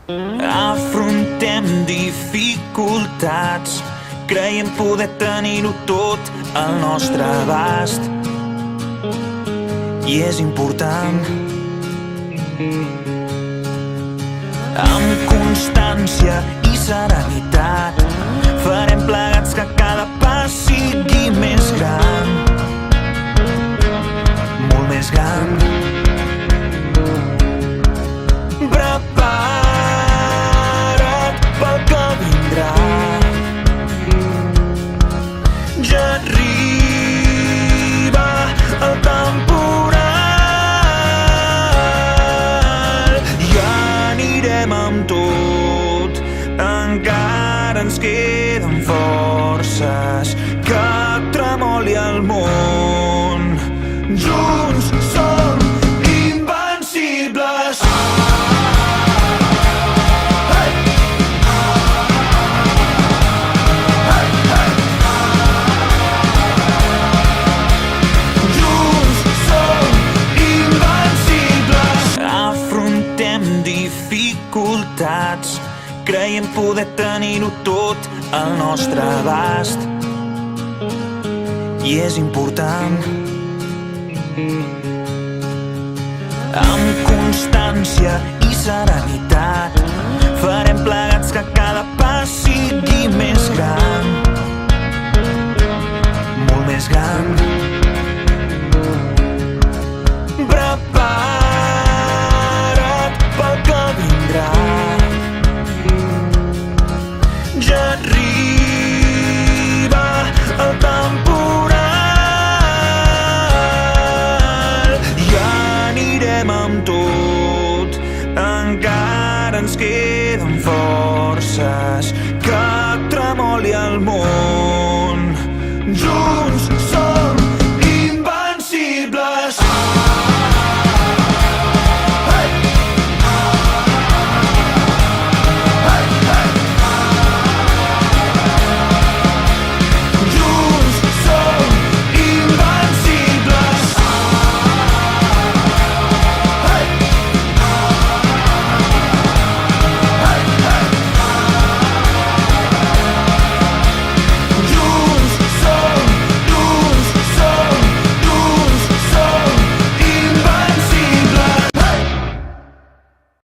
Afrontem dificultats, creiem poder tenir-ho tot al nostre abast. I és important. Amb constància i serenitat farem plegats que cada pas sigui més gran, molt més gran. Prepara't pel que vindrà. Ja arriba el temporal i anirem amb tot. Encara ens queden forces, que tremoli el món. Junts som invencibles. Junts som invencibles. Afrontem dificultats, creiem poder tenir-ho tot al nostre abast. I és important. Amb constància i serenitat farem plegats que cada pas sigui més gran, molt més gran. Prepara't pel que vindrà. Ja arriba el temporal i anirem amb tot. Encara ens queden forces,